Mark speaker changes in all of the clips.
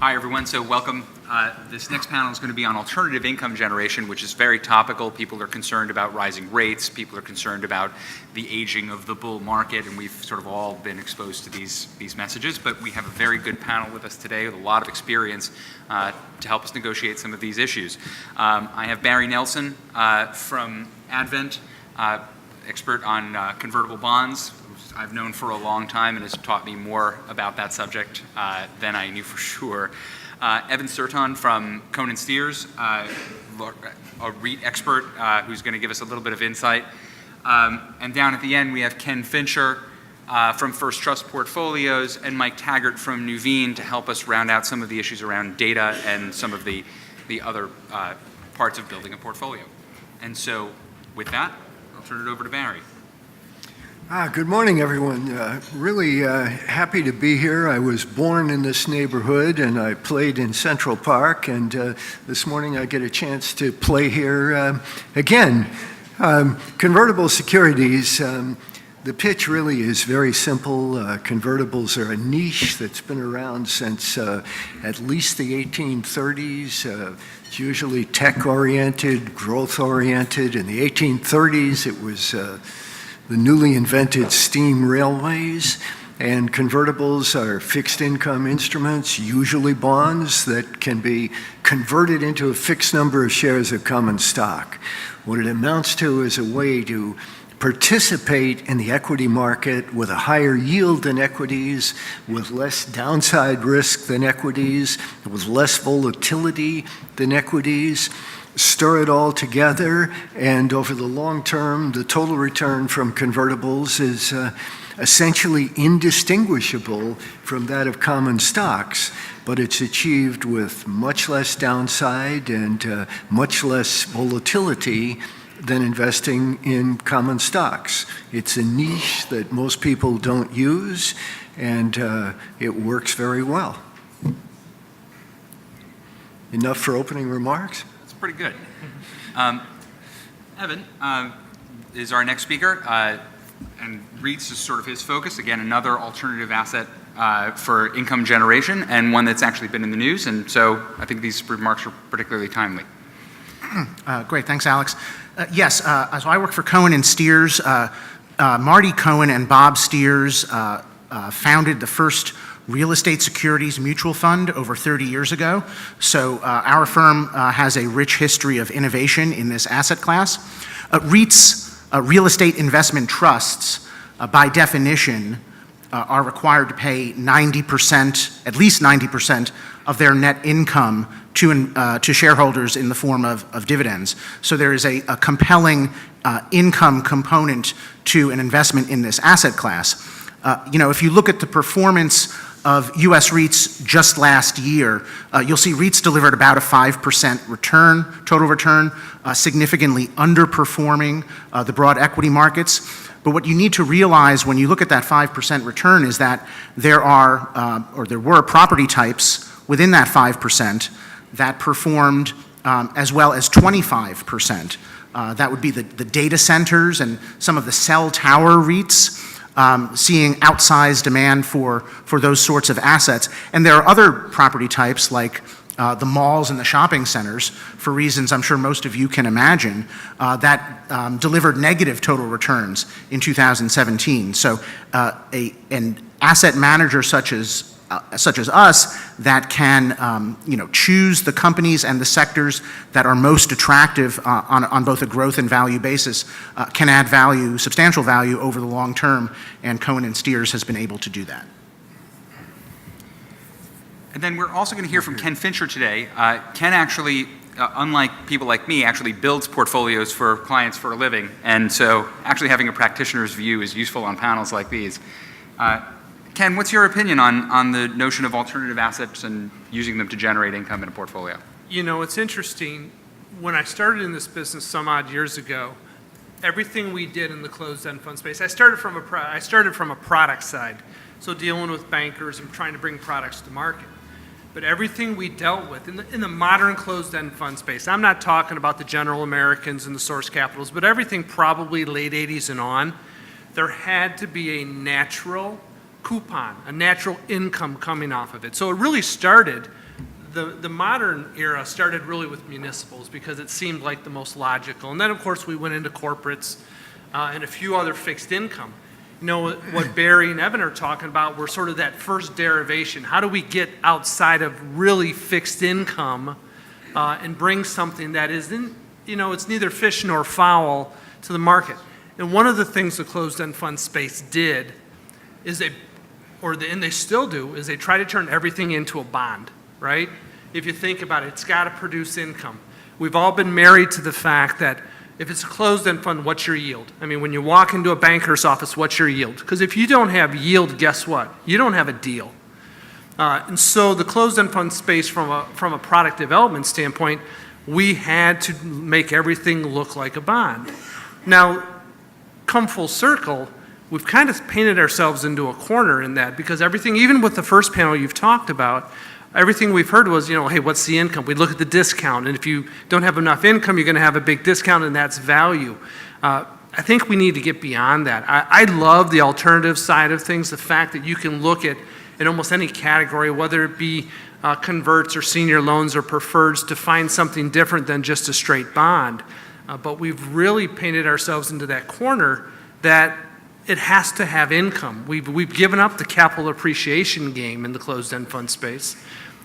Speaker 1: Hi, everyone. So welcome. This next panel is going to be on alternative income generation, which is very topical. People are concerned about rising rates. People are concerned about the aging of the bull market, and we've sort of all been exposed to these messages. But we have a very good panel with us today with a lot of experience to help us negotiate some of these issues. I have Barry Nelson from Advent, expert on convertible bonds, who I've known for a long time and has taught me more about that subject than I knew for sure. Serton from Cohen & Steers, a REIT expert who's going to give us a little bit of insight. And down at the end, we have Ken Fincher from First Trust Portfolios and Mike Taggart from Nuveen to help us round out some of the issues around data and some of the other parts of building a portfolio. And so with that, I'll turn it over to Barry.
Speaker 2: Good morning, everyone. Really happy to be here. I was born in this neighborhood and I played in Central Park, and this morning I get a chance to play here again. Convertible securities, the pitch really is very simple. Convertibles are a niche that's been around since at least the 1830s. It's usually tech-oriented, growth-oriented. In the 1830s, it was the newly invented steam railways, and convertibles are fixed income instruments, usually bonds, that can be converted into a fixed number of shares of common stock. What it amounts to is a way to participate in the equity market with a higher yield than equities, with less downside risk than equities, with less volatility than equities. Stir it all together, and over the long term, the total return from convertibles is essentially indistinguishable from that of common stocks, but it's achieved with much less downside and much less volatility than investing in common stocks. It's a niche that most people don't use, and it works very well. Enough for opening remarks?
Speaker 1: Pretty good. Evan is our next speaker, and REITs is sort of his focus. Again, another alternative asset for income generation, and one that's actually been in the news, and so I think these remarks are particularly timely.
Speaker 3: Great, thanks, Alex. Yes, so I work for Cohen & Steers. Marty Cohen and Bob Steers founded the first real estate securities mutual fund over 30 years ago. So our firm has a rich history of innovation in this asset class. REITs, real estate investment trusts, by definition, are required to pay 90%, at least 90% of their net income to shareholders in the form of dividends. So there is a compelling income component to an investment in this asset class. If you look at the performance of U.S. REITs just last year, you'll see REITs delivered about a 5% return, total return, significantly underperforming the broad equity markets. But what you need to realize when you look at that 5% return is that there were property types within that 5% that performed as well as 25%. That would be the data centers and some of the cell tower REITs, seeing outsized demand for those sorts of assets. And there are other property types like the malls and the shopping centers, for reasons I'm sure most of you can imagine, that delivered negative total returns in 2017. So an asset manager such as us that can choose the companies and the sectors that are most attractive on both a growth and value basis can add value, substantial value over the long term, and Cohen & Steers has been able to do that.
Speaker 1: And then we're also going to hear from Ken Fincher today. Ken actually, unlike people like me, actually builds portfolios for clients for a living, and so actually having a practitioner's view is useful on panels like these. Ken, what's your opinion on the notion of alternative assets and using them to generate income in a portfolio?
Speaker 4: You know, it's interesting. When I started in this business some odd years ago, everything we did in the closed-end fund space, I started from a product side, so dealing with bankers and trying to bring products to market. But everything we dealt with in the modern closed-end fund space, I'm not talking about the General Americans and the Source Capitals, but everything probably late 80s and on, there had to be a natural coupon, a natural income coming off of it. So it really started the modern era started really with municipals because it seemed like the most logical. And then, of course, we went into corporates and a few other fixed income. You know, what Barry and Evan are talking about, we're sort of that first derivation. How do we get outside of really fixed income and bring something that isn't, you know, it's neither fish nor fowl to the market? And one of the things the closed-end fund space did is and they still do, is they try to turn everything into a bond, right? If you think about it, it's got to produce income. We've all been married to the fact that if it's a closed-end fund, what's your yield? I mean, when you walk into a banker's office, what's your yield? Because if you don't have yield, guess what? You don't have a deal. And so the closed-end fund space from a product development standpoint, we had to make everything look like a bond. Now, come full circle, we've kind of painted ourselves into a corner in that because everything, even with the first panel you've talked about, everything we've heard was, you know, hey, what's the income? We look at the discount, and if you don't have enough income, you're going to have a big discount, and that's value. I think we need to get beyond that. I love the alternative side of things, the fact that you can look at in almost any category, whether it be converts or senior loans or preferreds, to find something different than just a straight bond. But we've really painted ourselves into that corner that it has to have income. We've given up the capital appreciation game in the closed-end fund space.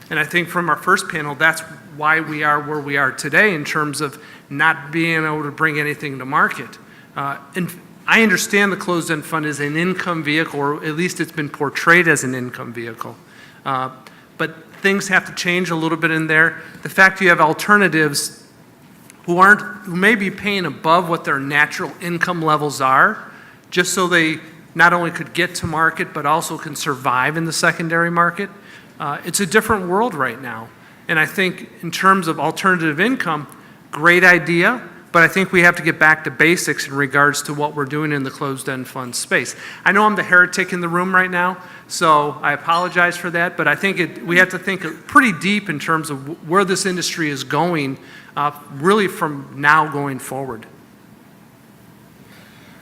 Speaker 4: And I think from our first panel, that's why we are where we are today in terms of not being able to bring anything to market. And I understand the closed-end fund is an income vehicle, or at least it's been portrayed as an income vehicle. But things have to change a little bit in there. The fact you have alternatives who may be paying above what their natural income levels are, just so they not only could get to market, but also can survive in the secondary market. It's a different world right now. And I think in terms of alternative income, great idea, but I think we have to get back to basics in regards to what we're doing in the closed-end fund space. I know I'm the heretic in the room right now, so I apologize for that, but I think we have to think pretty deep in terms of where this industry is going, really from now going forward.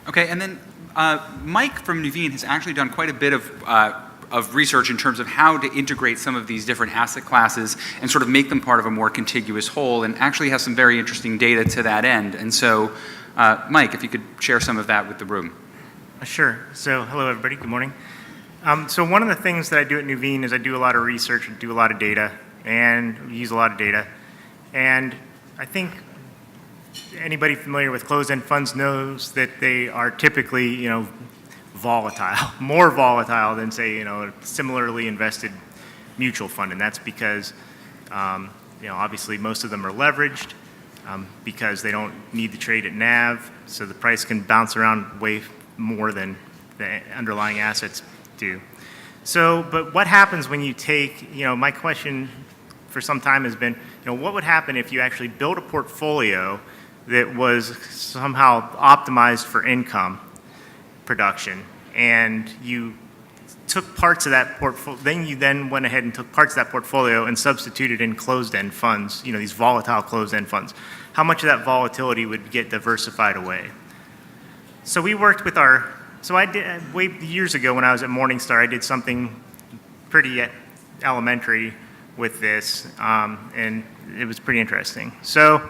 Speaker 1: Okay, and then Mike from Nuveen has actually done quite a bit of research in terms of how to integrate some of these different asset classes and sort of make them part of a more contiguous whole, and actually has some very interesting data to that end. And so, Mike, if you could share some of that with the room.
Speaker 5: Sure. So, hello everybody, good morning. So one of the things that I do at Nuveen is I do a lot of research and do a lot of data, and use a lot of data. And I think anybody familiar with closed-end funds knows that they are typically, you know, volatile, more volatile than, say, you know, a similarly invested mutual fund. And that's because, you know, obviously most of them are leveraged because they don't need to trade at NAV, so the price can bounce around way more than the underlying assets do. So, but what happens when you take, you know, my question for some time has been, you know, what would happen if you actually built a portfolio that was somehow optimized for income production, and you took parts of that portfolio, then you went ahead and took parts of that portfolio and substituted in closed-end funds, you know, these volatile closed-end funds. How much of that volatility would get diversified away? So we worked with so I did, way years ago when I was at Morningstar, I did something pretty elementary with this, and it was pretty interesting. So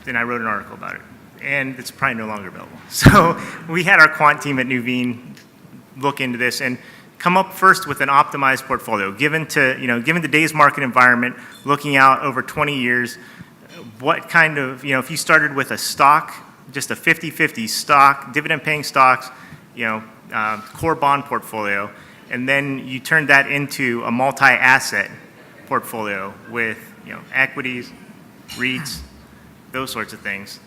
Speaker 5: then I wrote an article about it, and it's probably no longer available. So we had our quant team at Nuveen look into this and come up first with an optimized portfolio, given today's market environment, looking out over 20 years, what kind of, you know, if you started with a stock, just a 50-50 stock, dividend-paying stocks, you know, core bond portfolio, and then you turned that into a multi-asset portfolio with, you know, equities, REITs, those sorts of things.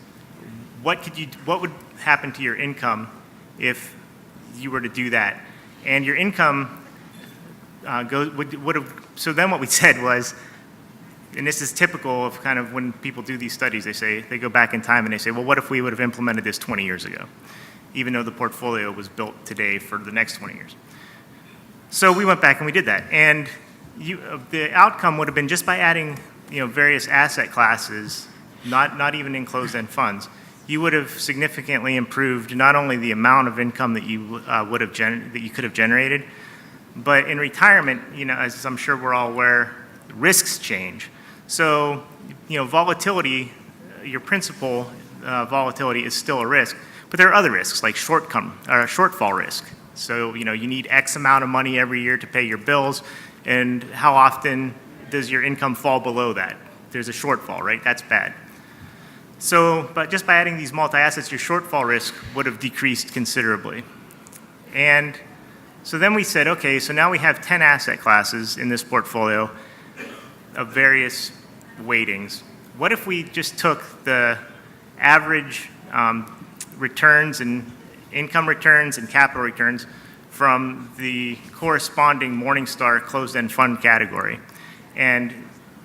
Speaker 5: What would happen to your income if you were to do that? And your income would have. So then what we said was, and this is typical of kind of when people do these studies, they go back in time and they say, well, what if we would have implemented this 20 years ago, even though the portfolio was built today for the next 20 years? So we went back and we did that, and the outcome would have been, just by adding, you know, various asset classes, not even in closed-end funds, you would have significantly improved not only the amount of income that you could have generated, but in retirement, you know, as I'm sure we're all aware, risks change. So, volatility, your principal volatility is still a risk, but there are other risks like shortfall risk. So, you need X amount of money every year to pay your bills, and how often does your income fall below that? There's a shortfall, right? That's bad. So, but just by adding these multi-assets, your shortfall risk would have decreased considerably. And so then we said, okay, so now we have 10 asset classes in this portfolio of various weightings. What if we just took the average returns and income returns and capital returns from the corresponding Morningstar closed-end fund category and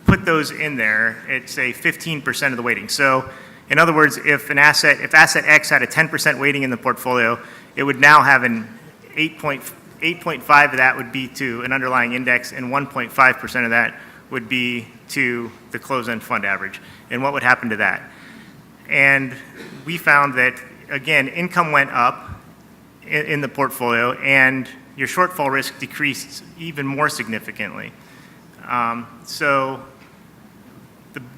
Speaker 5: put those in there at, say, 15% of the weighting? So in other words, if asset X had a 10% weighting in the portfolio, it would now have an 8.5 of that would be to an underlying index, and 1.5% of that would be to the closed-end fund average. And what would happen to that? And we found that, again, income went up in the portfolio, and your shortfall risk decreased even more significantly.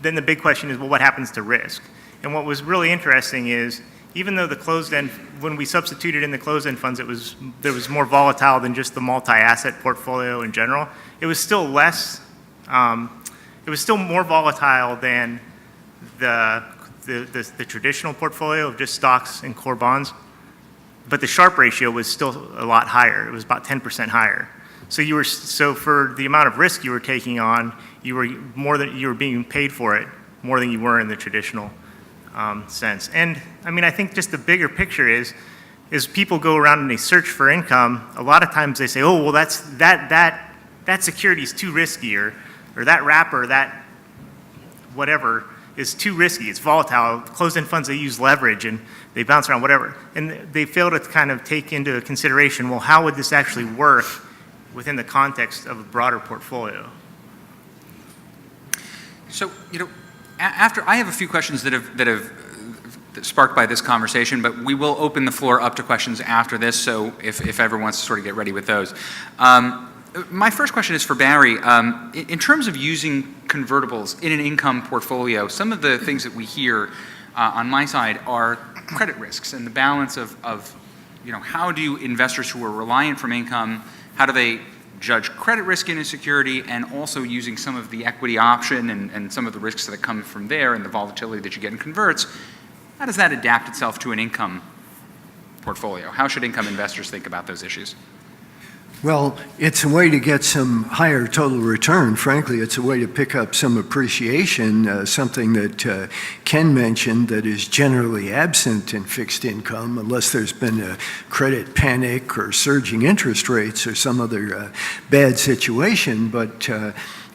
Speaker 5: Then the big question is, well, what happens to risk? And what was really interesting is, even though the closed-end, when we substituted in the closed-end funds, there was more volatile than just the multi-asset portfolio in general. It was still less. It was still more volatile than the traditional portfolio of just stocks and core bonds, but the Sharpe ratio was still a lot higher. It was about 10% higher. So for the amount of risk you were taking on, you were being paid for it more than you were in the traditional sense. And I mean, I think just the bigger picture is people go around and they search for income. A lot of times they say, oh, well, that security is too risky, or that wrapper, that whatever is too risky. It's volatile. Closed-end funds, they use leverage and they bounce around, whatever. And they fail to kind of take into consideration, well, how would this actually work within the context of a broader portfolio?
Speaker 1: So, after I have a few questions that have sparked by this conversation, but we will open the floor up to questions after this. So if everyone wants to sort of get ready with those. My first question is for Barry. In terms of using convertibles in an income portfolio, some of the things that we hear on my side are credit risks and the balance of how do investors who are reliant from income, how do they judge credit risk in a security, and also using some of the equity option and some of the risks that come from there and the volatility that you get in converts. How does that adapt itself to an income portfolio? How should income investors think about those issues?
Speaker 2: Well, it's a way to get some higher total return. Frankly, it's a way to pick up some appreciation, something that Ken mentioned that is generally absent in fixed income unless there's been a credit panic or surging interest rates or some other bad situation. But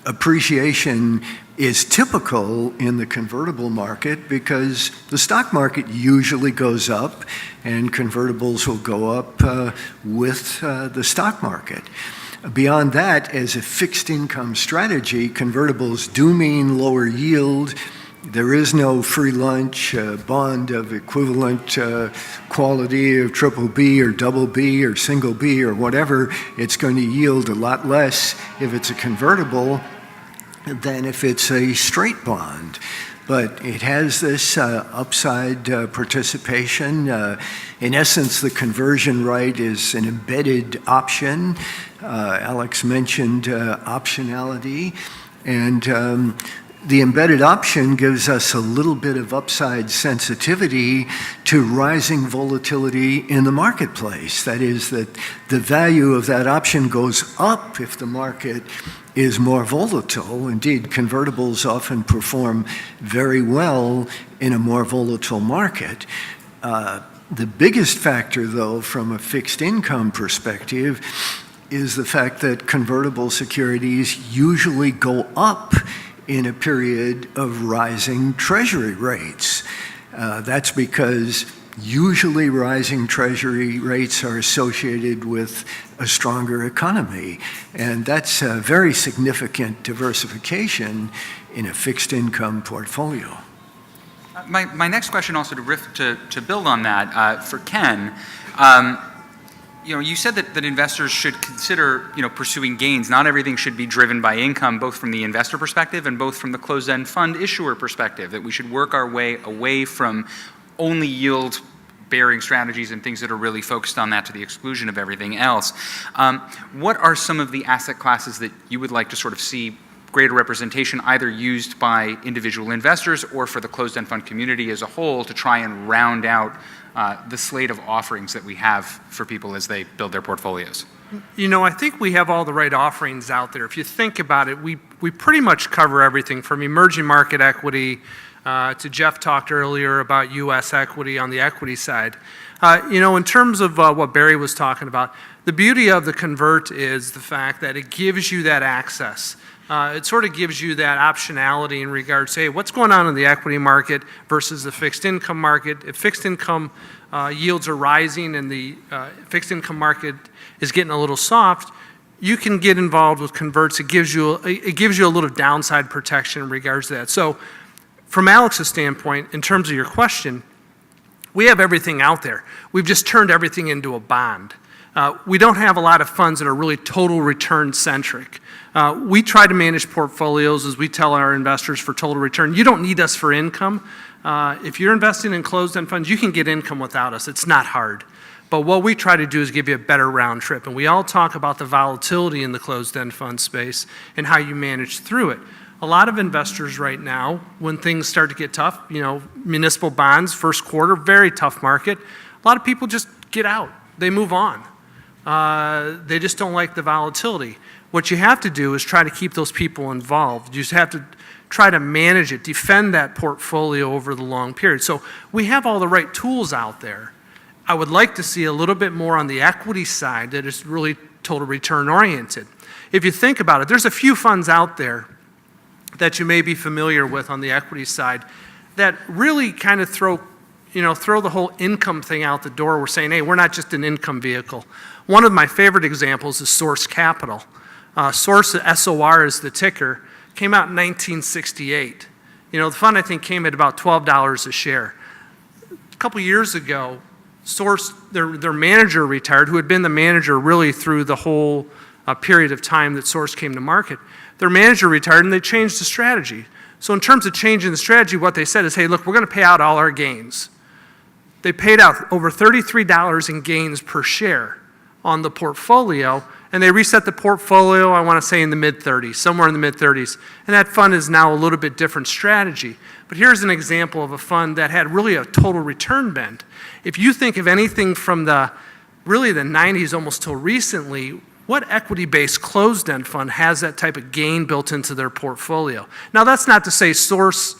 Speaker 2: appreciation is typical in the convertible market because the stock market usually goes up and convertibles will go up with the stock market. Beyond that, as a fixed income strategy, convertibles do mean lower yield. There is no free lunch, bond of equivalent quality of triple B or double B or single B or whatever. It's going to yield a lot less if it's a convertible than if it's a straight bond. But it has this upside participation. In essence, the conversion right is an embedded option. Alex mentioned optionality. And the embedded option gives us a little bit of upside sensitivity to rising volatility in the marketplace. That is, that the value of that option goes up if the market is more volatile. Indeed, convertibles often perform very well in a more volatile market. The biggest factor, though, from a fixed income perspective, is the fact that convertible securities usually go up in a period of rising treasury rates. That's because usually rising treasury rates are associated with a stronger economy. And that's a very significant diversification in a fixed income portfolio.
Speaker 1: My next question also to build on that, for Ken, You said that investors should consider, pursuing gains. Not everything should be driven by income, both from the investor perspective and both from the closed-end fund issuer perspective, that we should work our way away from only yield-bearing strategies and things that are really focused on that to the exclusion of everything else. What are some of the asset classes that you would like to sort of see greater representation, either used by individual investors or for the closed-end fund community as a whole, to try and round out the slate of offerings that we have for people as they build their portfolios?
Speaker 4: I think we have all the right offerings out there. If you think about it, we pretty much cover everything from emerging market equity to Jeff talked earlier about U.S. equity on the equity side. In terms of what Barry was talking about, the beauty of the convert is the fact that it gives you that access. It sort of gives you that optionality in regards to, hey, what's going on in the equity market versus the fixed income market. If fixed income yields are rising and the fixed income market is getting a little soft, you can get involved with converts. It gives you a little downside protection in regards to that. So from Alex's standpoint, in terms of your question, we have everything out there. We've just turned everything into a bond. We don't have a lot of funds that are really total return centric. We try to manage portfolios, as we tell our investors, for total return. You don't need us for income. If you're investing in closed-end funds, you can get income without us. It's not hard. But what we try to do is give you a better round trip. And we all talk about the volatility in the closed-end fund space and how you manage through it. A lot of investors right now, when things start to get tough, municipal bonds, first quarter, very tough market. A lot of people just get out. They move on. They just don't like the volatility. What you have to do is try to keep those people involved. You just have to try to manage it, defend that portfolio over the long period. So we have all the right tools out there. I would like to see a little bit more on the equity side that is really total return oriented. If you think about it, there's a few funds out there that you may be familiar with on the equity side that really kind of throw the whole income thing out the door. We're saying, hey, we're not just an income vehicle. One of my favorite examples is Source Capital. Source, SOR is the ticker, came out in 1968. The fund, I think, came at about $12 a share. A couple years ago, Source, their manager retired, who had been the manager really through the whole period of time that Source came to market. Their manager retired, and they changed the strategy. So in terms of changing the strategy, what they said is, hey, look, we're going to pay out all our gains. They paid out over $33 in gains per share on the portfolio, and they reset the portfolio, I want to say in the mid-30s, somewhere in the mid-30s. And that fund is now a little bit different strategy. But here's an example of a fund that had really a total return bend. If you think of anything from the 90s almost till recently, what equity-based closed-end fund has that type of gain built into their portfolio? Now, that's not to say Source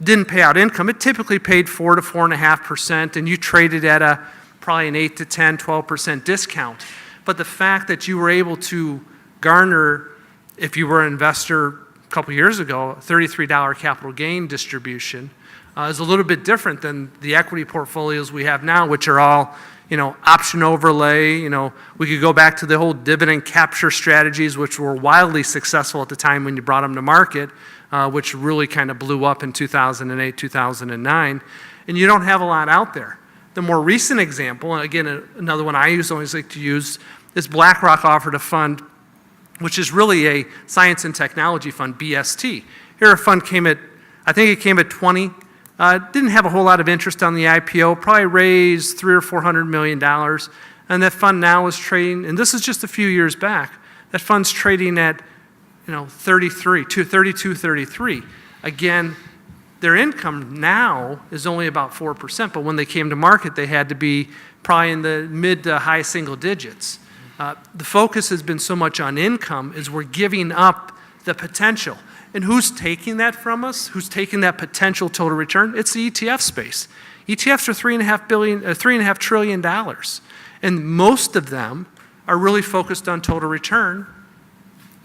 Speaker 4: didn't pay out income. It typically paid 4 to 4.5%, and you traded at probably an 8 to 10, 12% discount. But the fact that you were able to garner, if you were an investor a couple years ago, $33 capital gain distribution is a little bit different than the equity portfolios we have now, which are all option overlay. We could go back to the whole dividend capture strategies, which were wildly successful at the time when you brought them to market, which really kind of blew up in 2008, 2009. And you don't have a lot out there. The more recent example, and again, another one I always like to use, is BlackRock offered a fund, which is really a science and technology fund, BST. Here a fund came at 20. Didn't have a whole lot of interest on the IPO, probably raised $300 or $400 million. And that fund now is trading, and this is just a few years back, that fund's trading at 32, 33. Again, their income now is only about 4%, but when they came to market, they had to be probably in the mid to high single digits. The focus has been so much on income is we're giving up the potential. And who's taking that from us? Who's taking that potential total return? It's the ETF space. ETFs are $3.5 trillion. And most of them are really focused on total return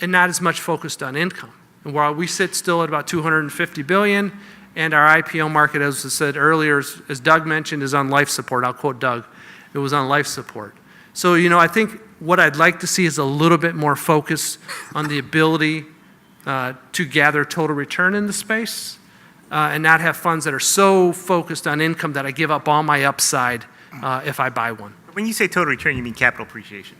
Speaker 4: and not as much focused on income. And while we sit still at about $250 billion, and our IPO market, as I said earlier, as Doug mentioned, is on life support. I'll quote Doug. It was on life support. So, I think what I'd like to see is a little bit more focus on the ability to gather total return in the space and not have funds that are so focused on income that I give up all my upside if I buy one.
Speaker 5: When you say total return, you mean capital appreciation?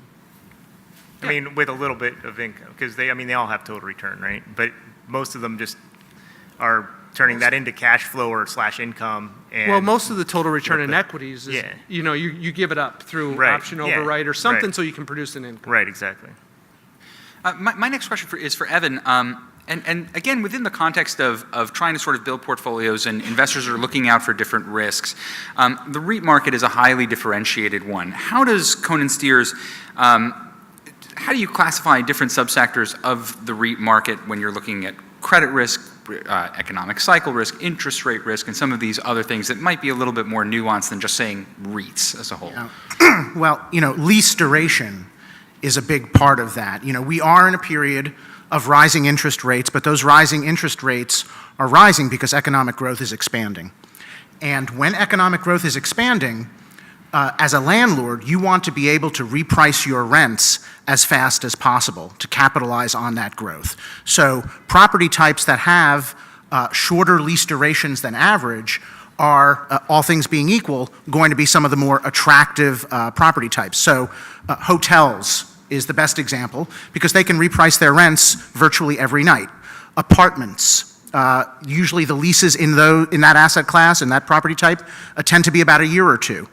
Speaker 1: Yeah.
Speaker 5: I mean, with a little bit of income, because they all have total return, right? But most of them just are turning that into cash flow or / income. And
Speaker 4: Well, most of the total return in
Speaker 5: flip it.
Speaker 4: equities is,
Speaker 5: Yeah.
Speaker 4: you give it up through
Speaker 5: Right,
Speaker 4: option
Speaker 5: yeah,
Speaker 4: override or something
Speaker 5: right.
Speaker 4: so you can produce an income.
Speaker 5: Right, exactly.
Speaker 1: My next question is for Evan. And again, within the context of trying to sort of build portfolios and investors are looking out for different risks, the REIT market is a highly differentiated one. How does Cohen & Steers, how do you classify different subsectors of the REIT market when you're looking at credit risk, economic cycle risk, interest rate risk, and some of these other things that might be a little bit more nuanced than just saying REITs as a whole?
Speaker 3: Well, lease duration is a big part of that. We are in a period of rising interest rates, but those rising interest rates are rising because economic growth is expanding. And when economic growth is expanding, as a landlord, you want to be able to reprice your rents as fast as possible to capitalize on that growth. So property types that have shorter lease durations than average are, all things being equal, going to be some of the more attractive property types. So hotels is the best example because they can reprice their rents virtually every night. Apartments, usually the leases in that asset class, in that property type, tend to be about a year or two.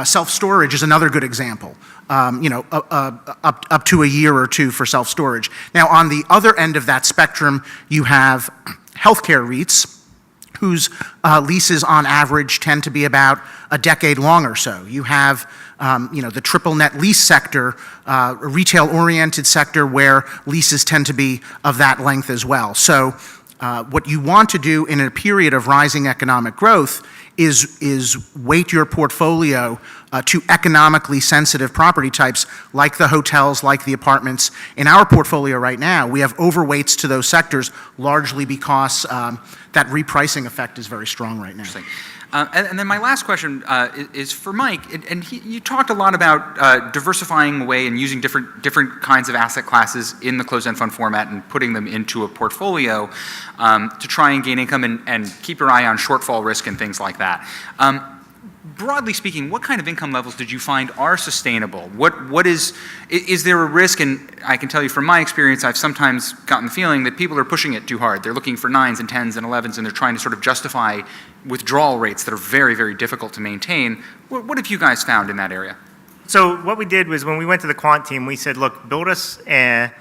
Speaker 3: Self-storage is another good example, up to a year or two for self-storage. Now, on the other end of that spectrum, you have healthcare REITs, whose leases on average tend to be about a decade long or so. You have the triple net lease sector, a retail-oriented sector where leases tend to be of that length as well. So what you want to do in a period of rising economic growth is weight your portfolio to economically sensitive property types like the hotels, like the apartments. In our portfolio right now, we have overweights to those sectors largely because that repricing effect is very strong right now.
Speaker 1: Interesting. And then my last question is for Mike, and you talked a lot about diversifying away and using different kinds of asset classes in the closed-end fund format and putting them into a portfolio to try and gain income and keep your eye on shortfall risk and things like that. Broadly speaking, what kind of income levels did you find are sustainable? What is there a risk? And I can tell you from my experience, I've sometimes gotten the feeling that people are pushing it too hard. They're looking for 9s and 10s and 11s, and they're trying to sort of justify withdrawal rates that are very, very difficult to maintain. What have you guys found in that area?
Speaker 5: So what we did was when we went to the quant team, we said, look, build us an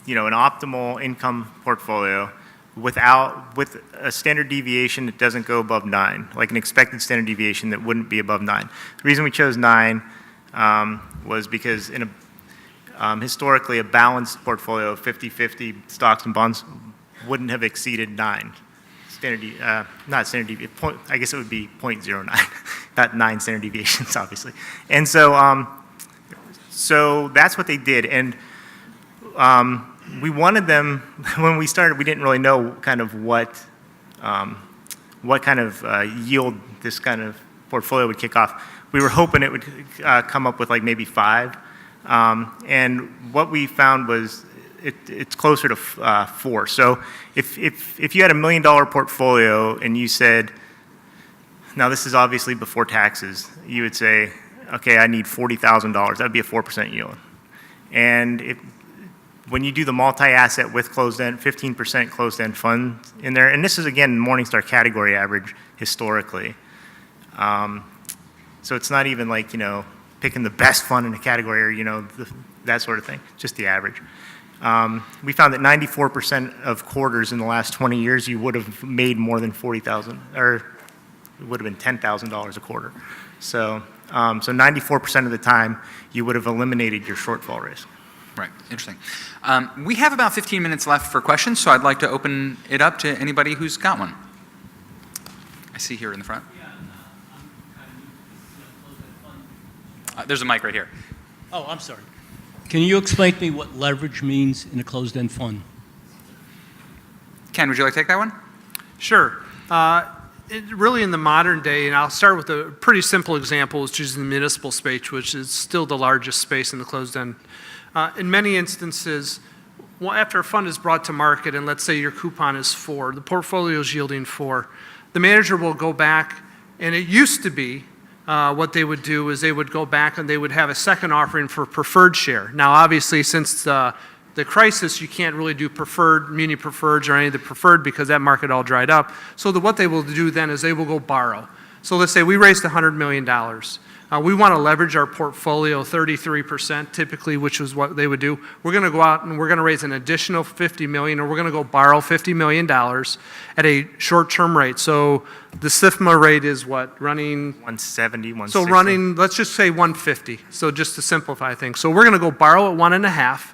Speaker 5: optimal income portfolio with a standard deviation that doesn't go above 9, like an expected standard deviation that wouldn't be above 9. The reason we chose 9 was because historically a balanced portfolio of 50-50 stocks and bonds wouldn't have exceeded 9. Not standard deviation, I guess it would be 0.09, not 9 standard deviations, obviously. And so, so that's what they did. And we wanted them, when we started, we didn't really know kind of what kind of yield this kind of portfolio would kick off. We were hoping it would come up with like maybe 5. And what we found was it's closer to 4. So if you had $1 million portfolio and you said, now this is obviously before taxes, you would say, okay, I need $40,000. That would be a 4% yield. And when you do the multi-asset with closed-end, 15% closed-end fund in there, and this is, again, Morningstar category average historically. So it's not even like, picking the best fund in a category or, that sort of thing, just the average. We found that 94% of quarters in the last 20 years, you would have made more than $40,000, or it would have been $10,000 a quarter. So 94% of the time, you would have eliminated your shortfall risk.
Speaker 1: Right, interesting. We have about 15 minutes left for questions, so I'd like to open it up to anybody who's got one. I see here in the front. There's a mic right here.
Speaker 6: Oh, I'm sorry. Can you explain to me what leverage means in a closed-end fund?
Speaker 1: Ken, would you like to take that one?
Speaker 4: Sure. Really in the modern day, and I'll start with a pretty simple example, which is the municipal space, which is still the largest space in the closed-end. In many instances, after a fund is brought to market, and let's say your coupon is 4, the portfolio is yielding 4, the manager will go back, and it used to be what they would do is they would go back and they would have a second offering for preferred share. Now, obviously, since the crisis, you can't really do preferred, muni preferreds or any of the preferred because that market all dried up. So what they will do then is they will go borrow. So let's say we raised $100 million. We want to leverage our portfolio 33% typically, which is what they would do. We're going to go out and we're going to raise an additional $50 million, or we're going to go borrow $50 million at a short-term rate. So the SIFMA rate is what, running?
Speaker 5: 170, 160.
Speaker 4: So running, let's just say 150. So just to simplify things. So we're going to go borrow at 1.5,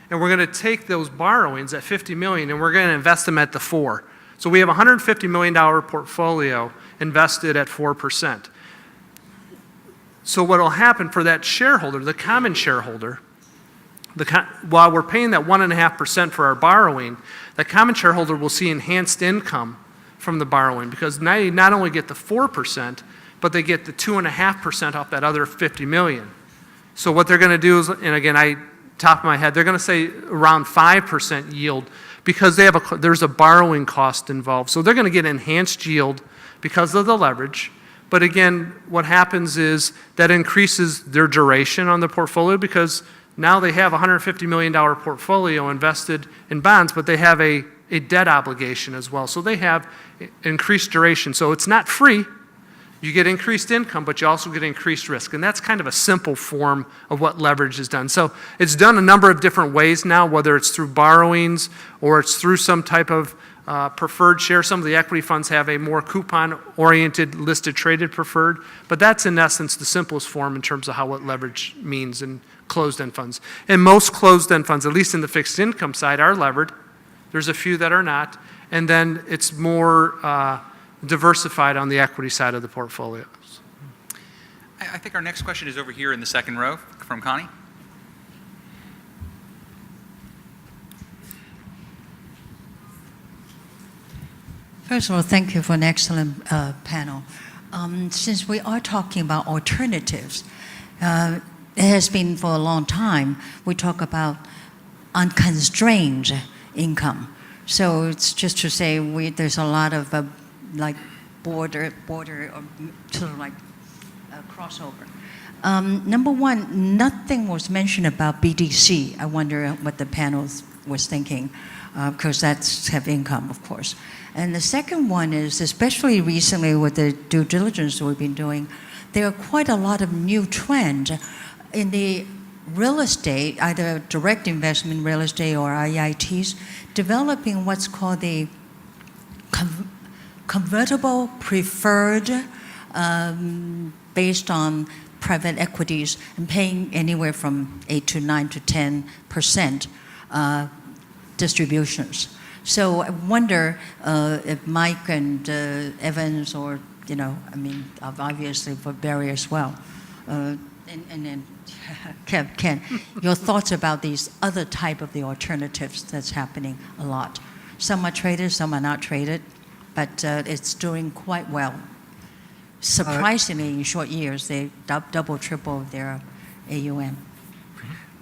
Speaker 4: and we're going to take those borrowings at $50 million, and we're going to invest them at the 4. So we have a $150 million portfolio invested at 4%. So what will happen for that shareholder, the common shareholder, while we're paying that 1.5% for our borrowing, the common shareholder will see enhanced income from the borrowing because now you not only get the 4%, but they get the 2.5% off that other $50 million. So what they're going to do is, and again, top of my head, they're going to say around 5% yield because there's a borrowing cost involved. So they're going to get enhanced yield because of the leverage. But again, what happens is that increases their duration on the portfolio because now they have a $150 million portfolio invested in bonds, but they have a debt obligation as well. So they have increased duration. So it's not free. You get increased income, but you also get increased risk. And that's kind of a simple form of what leverage is done. So it's done a number of different ways now, whether it's through borrowings or it's through some type of preferred share. Some of the equity funds have a more coupon-oriented listed traded preferred, but that's in essence the simplest form in terms of what leverage means in closed-end funds. And most closed-end funds, at least in the fixed income side, are levered. There's a few that are not, and then it's more diversified on the equity side of the portfolios.
Speaker 1: I think our next question is over here in the second row from Connie.
Speaker 7: First of all, thank you for an excellent panel. Since we are talking about alternatives, it has been for a long time, we talk about unconstrained income. So it's just to say there's a lot of like border or sort of like crossover. Number one, nothing was mentioned about BDC. I wonder what the panel was thinking, because that's have income, of course. And the second one is, especially recently with the due diligence we've been doing, there are quite a lot of new trends in the real estate, either direct investment real estate or IITs, developing what's called the convertible preferred based on private equities and paying anywhere from 8 to 9 to 10% distributions. So I wonder if Mike and Evans, or obviously for Barry as well, and then Ken, your thoughts about these other type of the alternatives that's happening a lot. Some are traded, some are not traded, but it's doing quite well. Surprisingly, in short years, they double, triple their AUM.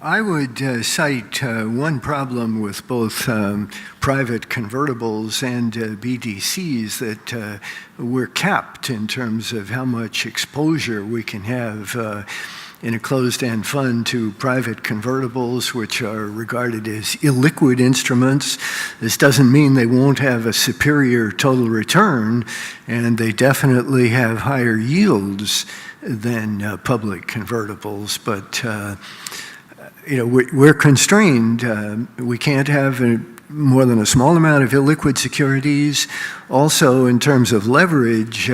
Speaker 2: I would cite one problem with both private convertibles and BDCs, that we're capped in terms of how much exposure we can have in a closed-end fund to private convertibles, which are regarded as illiquid instruments. This doesn't mean they won't have a superior total return, and they definitely have higher yields than public convertibles, but we're constrained. We can't have more than a small amount of illiquid securities. Also, in terms of leverage,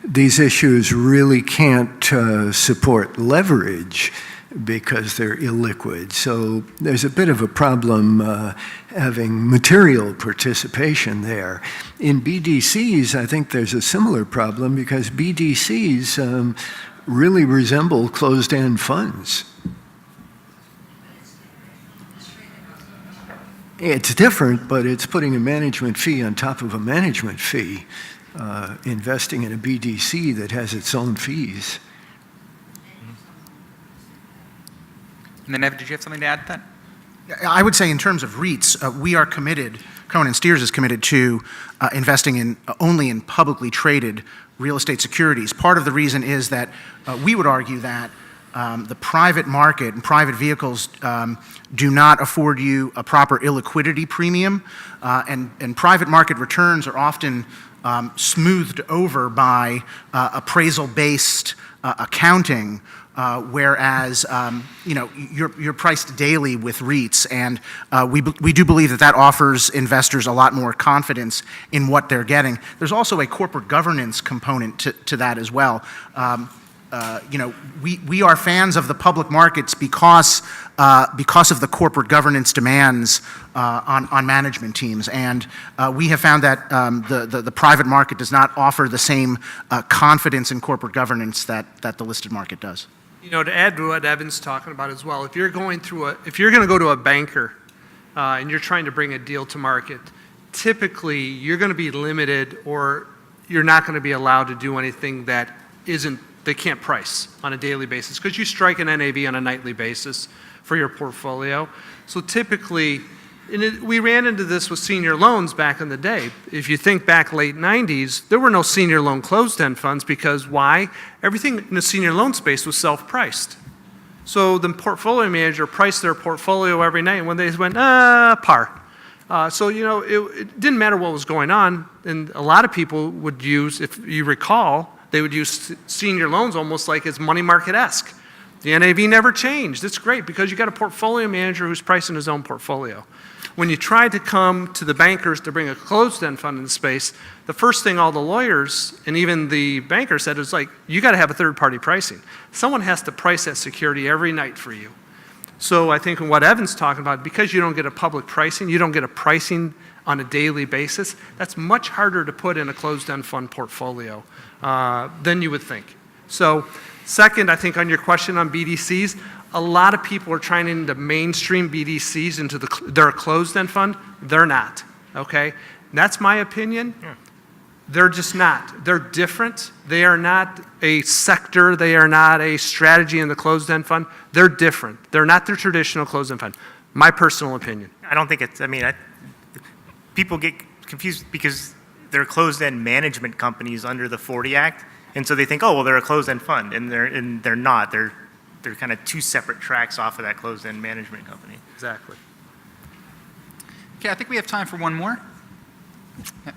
Speaker 2: these issues really can't support leverage because they're illiquid. So there's a bit of a problem having material participation there. In BDCs, I think there's a similar problem because BDCs really resemble closed-end funds. It's different, but it's putting a management fee on top of a management fee, investing in a BDC that has its own fees.
Speaker 1: And then, Evan, did you have something to add to that?
Speaker 3: I would say in terms of REITs, we are committed Cohen and Steers is committed to investing in only in publicly traded real estate securities. Part of the reason is that we would argue that the private market and private vehicles do not afford you a proper illiquidity premium, and private market returns are often smoothed over by appraisal-based accounting, whereas you're priced daily with REITs, and we do believe that offers investors a lot more confidence in what they're getting. There's also a corporate governance component to that as well. We are fans of the public markets because of the corporate governance demands on management teams, and we have found that the private market does not offer the same confidence in corporate governance that the listed market does.
Speaker 4: To add to what Evan's talking about as well, if you're going to go to a banker and you're trying to bring a deal to market, typically you're going to be limited, or you're not going to be allowed to do anything that they can't price on a daily basis, because you strike an NAV on a nightly basis for your portfolio. So typically, we ran into this with senior loans back in the day. If you think back late 90s, there were no senior loan closed-end funds, because why? Everything in the senior loan space was self-priced. So the portfolio manager priced their portfolio every night, and when they went, par. It didn't matter what was going on, and a lot of people would use, if you recall, they would use senior loans almost like it's money market-esque. The NAV never changed. It's great because you got a portfolio manager who's pricing his own portfolio. When you tried to come to the bankers to bring a closed-end fund in the space, the first thing all the lawyers and even the bankers said was like, you got to have a third-party pricing. Someone has to price that security every night for you. So I think what Evan's talking about, because you don't get a public pricing, you don't get a pricing on a daily basis, that's much harder to put in a closed-end fund portfolio than you would think. So second, I think on your question on BDCs, a lot of people are trying into mainstream BDCs into their closed-end fund. They're not, okay? That's my opinion. Yeah. They're just not. They're different. They are not a sector. They are not a strategy in the closed-end fund. They're different. They're not the traditional closed-end fund. My personal opinion.
Speaker 5: I don't think it's, people get confused because they're closed-end management companies under the 40 Act, and so they think, oh, well, they're a closed-end fund, and they're not. They're kind of two separate tracks off of that closed-end management company.
Speaker 4: Exactly.
Speaker 1: Okay, I think we have time for one more. Yeah.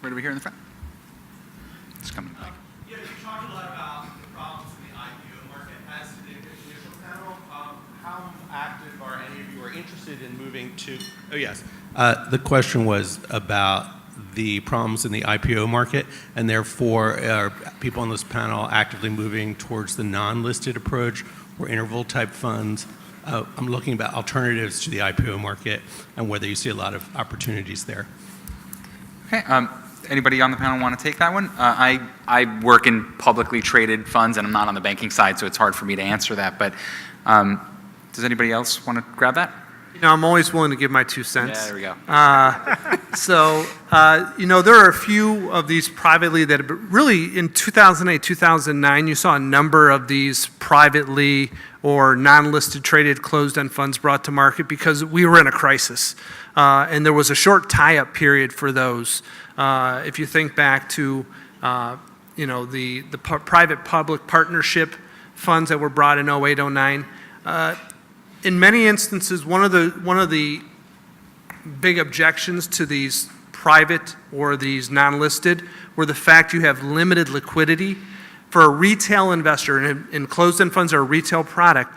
Speaker 1: Right over here in the front. It's coming back.
Speaker 8: You talked a lot about the problems in the IPO market. As to the initial panel, how active are any of you are interested in moving to? Oh yes. The question was about the problems in the IPO market, and therefore are people on this panel actively moving towards the non-listed approach or interval type funds? I'm looking about alternatives to the IPO market and whether you see a lot of opportunities there.
Speaker 1: Okay. Anybody on the panel want to take that one? I work in publicly traded funds, and I'm not on the banking side, so it's hard for me to answer that. But does anybody else want to grab that?
Speaker 4: I'm always willing to give my 2 cents.
Speaker 1: Yeah, there we go.
Speaker 4: There are a few of these privately that really in 2008, 2009, you saw a number of these privately or non-listed traded closed-end funds brought to market because we were in a crisis. And there was a short tie-up period for those. If you think back to, the private-public partnership funds that were brought in 08, 09, in many instances, one of the big objections to these private or these non-listed were the fact you have limited liquidity. For a retail investor, and closed-end funds are a retail product,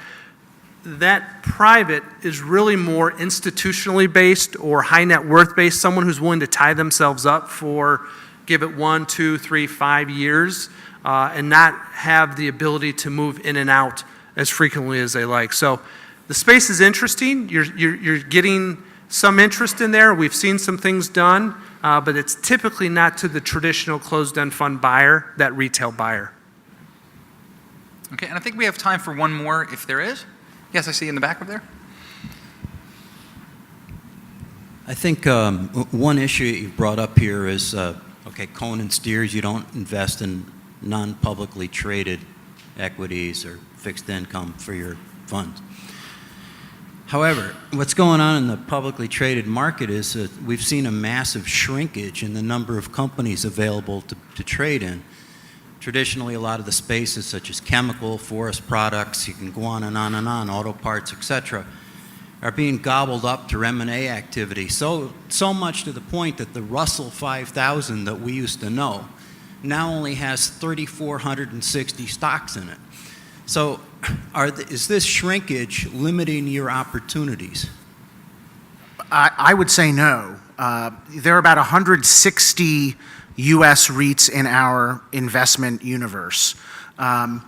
Speaker 4: that private is really more institutionally based or high net worth based, someone who's willing to tie themselves up for, give it 1, 2, 3, 5 years, and not have the ability to move in and out as frequently as they like. So the space is interesting. You're getting some interest in there. We've seen some things done, but it's typically not to the traditional closed-end fund buyer, that retail buyer.
Speaker 1: Okay, and I think we have time for one more if there is. Yes, I see in the back over there.
Speaker 9: I think one issue you've brought up here is, Cohen and Steers, you don't invest in non-publicly traded equities or fixed income for your funds. However, what's going on in the publicly traded market is that we've seen a massive shrinkage in the number of companies available to trade in. Traditionally, a lot of the spaces such as chemical, forest products, you can go on and on and on, auto parts, etc., are being gobbled up through M&A activity. So much to the point that the Russell 5000 that we used to know now only has 3,460 stocks in it. So is this shrinkage limiting your opportunities?
Speaker 3: I would say no. There are about 160 U.S. REITs in our investment universe. To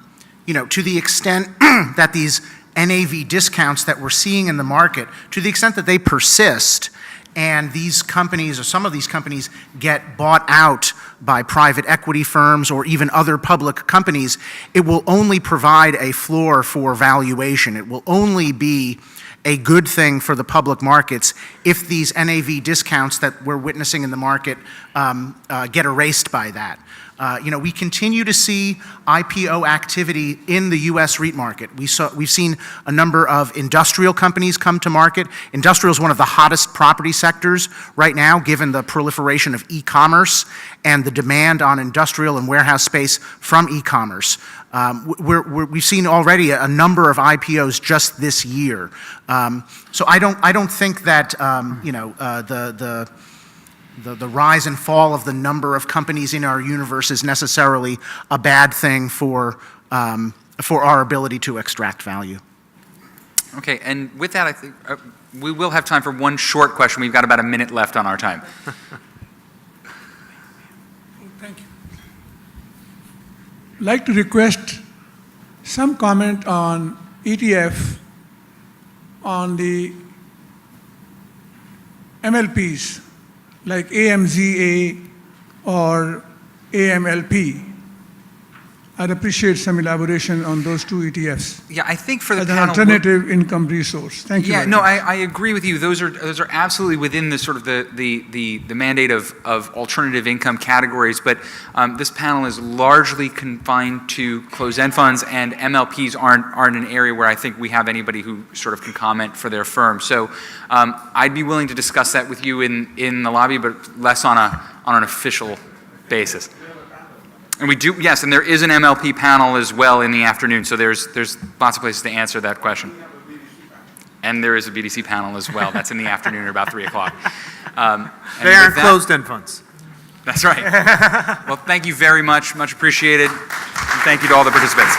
Speaker 3: the extent that these NAV discounts that we're seeing in the market, to the extent that they persist and these companies or some of these companies get bought out by private equity firms or even other public companies, it will only provide a floor for valuation. It will only be a good thing for the public markets if these NAV discounts that we're witnessing in the market get erased by that. We continue to see IPO activity in the U.S. REIT market. We've seen a number of industrial companies come to market. Industrial is one of the hottest property sectors right now, given the proliferation of e-commerce and the demand on industrial and warehouse space from e-commerce. We've seen already a number of IPOs just this year. So I don't think that the rise and fall of the number of companies in our universe is necessarily a bad thing for our ability to extract value.
Speaker 1: Okay, and with that, I think we will have time for one short question. We've got about a minute left on our time.
Speaker 10: Thank you. I'd like to request some comment on ETF on the MLPs, like AMZA or AMLP. I'd appreciate some elaboration on those two ETFs.
Speaker 1: Yeah, I think for the
Speaker 10: as an
Speaker 1: panel,
Speaker 10: alternative income resource. Thank you.
Speaker 1: yeah, no, I agree with you. Those are absolutely within the sort of the mandate of alternative income categories. But this panel is largely confined to closed-end funds, and MLPs aren't an area where I think we have anybody who sort of can comment for their firm. So I'd be willing to discuss that with you in the lobby, but less on an official basis. And we do, yes, and there is an MLP panel as well in the afternoon, so there's lots of places to answer that question. And there is a BDC panel as well. That's in the afternoon at about 3 o'clock.
Speaker 4: They aren't closed-end funds.
Speaker 1: That's right. Well, thank you very much. Much appreciated. And thank you to all the participants.